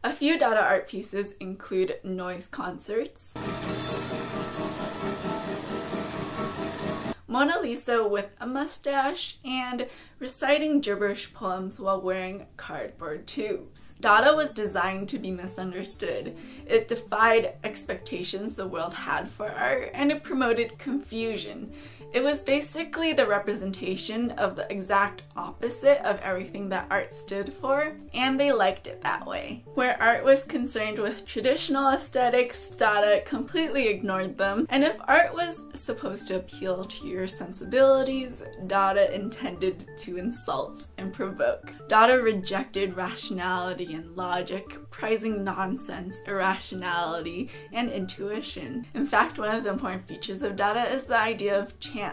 A few Dada art pieces include noise concerts, Mona Lisa with a mustache, and reciting gibberish poems while wearing cardboard tubes. Dada was designed to be misunderstood. It defied expectations the world had for art, and it promoted confusion. It was basically the representation of the exact opposite of everything that art stood for, and they liked it that way. Where art was concerned with traditional aesthetics, Dada completely ignored them, and if art was supposed to appeal to your sensibilities, Dada intended to insult and provoke. Dada rejected rationality and logic, prizing nonsense, irrationality, and intuition. In fact, one of the important features of Dada is the idea of chance.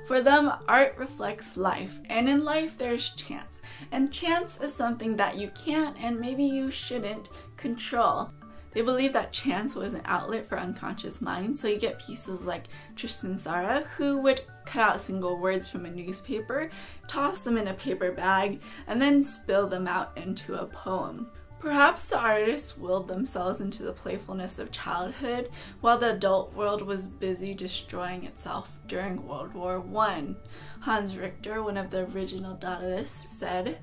For them, art reflects life, and in life there's chance. And chance is something that you can't and maybe you shouldn't control. They believe that chance was an outlet for unconscious minds, so you get pieces like Tristan Tzara, who would cut out single words from a newspaper, toss them in a paper bag, and then spill them out into a poem. Perhaps the artists willed themselves into the playfulness of childhood, while the adult world was busy destroying itself during World War I. Hans Richter, one of the original Dadaists, said,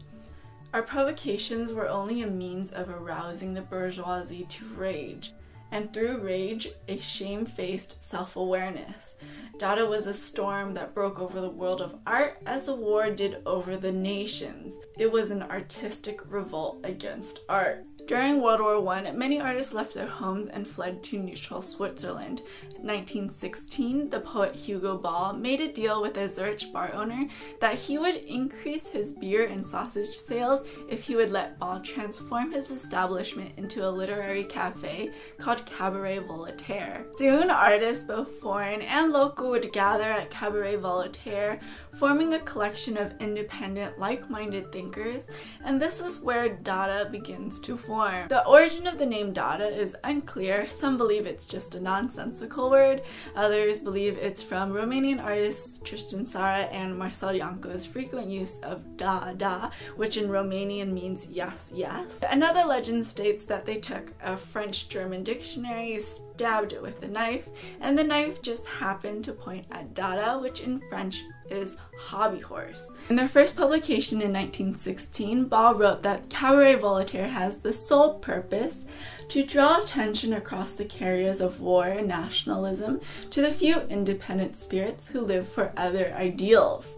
"Our provocations were only a means of arousing the bourgeoisie to rage, and through rage, a shamefaced self-awareness. Dada was a storm that broke over the world of art as the war did over the nations. It was an artistic revolt against art." During World War I, many artists left their homes and fled to neutral Switzerland. In 1916, the poet Hugo Ball made a deal with a Zurich bar owner that he would increase his beer and sausage sales if he would let Ball transform his establishment into a literary cafe called Cabaret Voltaire. Soon, artists both foreign and local would gather at Cabaret Voltaire, forming a collection of independent, like-minded thinkers, and this is where Dada begins to form. The origin of the name Dada is unclear. Some believe it's just a nonsensical word. Others believe it's from Romanian artists Tristan Tzara and Marcel Ianco's frequent use of Dada, which in Romanian means yes, yes. Another legend states that they took a French-German dictionary, stabbed it with a knife, and the knife just happened to point at Dada, which in French is hobby horse. In their first publication in 1916, Ball wrote that Cabaret Voltaire has the sole purpose to draw attention across the carriers of war and nationalism to the few independent spirits who live for other ideals.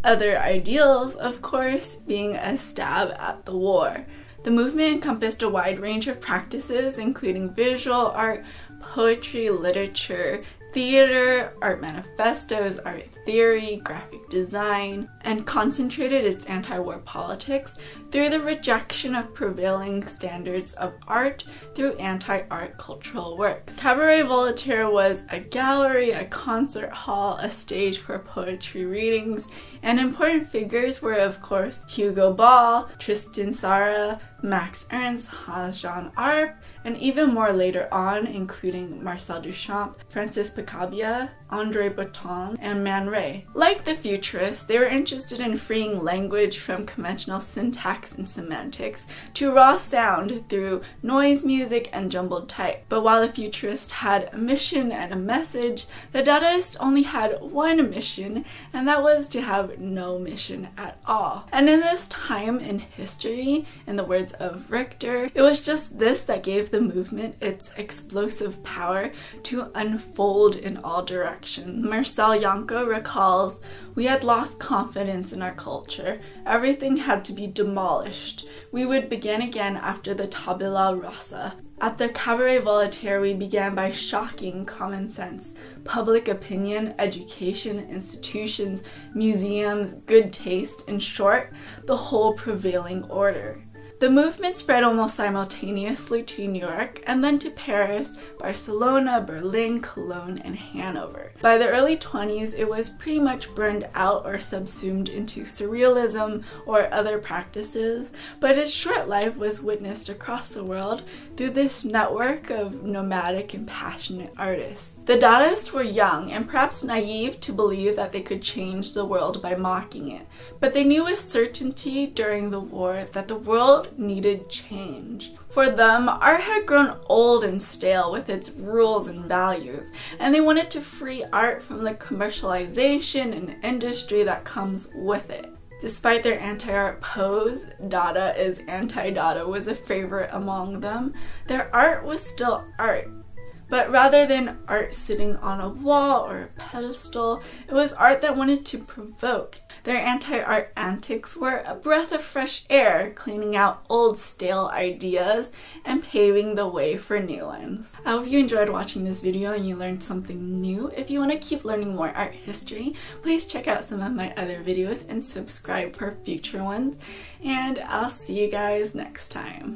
Other ideals, of course, being a stab at the war. The movement encompassed a wide range of practices, including visual art, poetry, literature, theater, art manifestos, art theory, graphic design, and concentrated its anti-war politics through the rejection of prevailing standards of art through anti-art cultural works. Cabaret Voltaire was a gallery, a concert hall, a stage for poetry readings, and important figures were, of course, Hugo Ball, Tristan Tzara, Max Ernst, Jean Arp, and even more later on, including Marcel Duchamp, Francis Picabia, André Breton, and Man Ray. Like the futurists, they were interested in freeing language from conventional syntax and semantics to raw sound through noise music and jumbled type. But while the futurists had a mission and a message, the Dadaists only had one mission, and that was to have no mission at all. And in this time in history, in the words of Richter, it was just this that gave the movement its explosive power to unfold in all directions. Marcel Ianco recalls, "We had lost confidence in our culture. Everything had to be demolished. We would begin again after the tabula rasa. At the Cabaret Voltaire, we began by shocking common sense, public opinion, education, institutions, museums, good taste, in short, the whole prevailing order." The movement spread almost simultaneously to New York and then to Paris, Barcelona, Berlin, Cologne, and Hanover. By the early 20s, it was pretty much burned out or subsumed into surrealism or other practices, but its short life was witnessed across the world through this network of nomadic and passionate artists. The Dadaists were young and perhaps naive to believe that they could change the world by mocking it, but they knew with certainty during the war that the world world needed change. For them, art had grown old and stale with its rules and values, and they wanted to free art from the commercialization and industry that comes with it. Despite their anti-art pose, Dada is anti-Dada was a favorite among them. Their art was still art. But rather than art sitting on a wall or a pedestal, it was art that wanted to provoke. Their anti-art antics were a breath of fresh air, cleaning out old stale ideas and paving the way for new ones. I hope you enjoyed watching this video and you learned something new. If you want to keep learning more art history, please check out some of my other videos and subscribe for future ones. And I'll see you guys next time.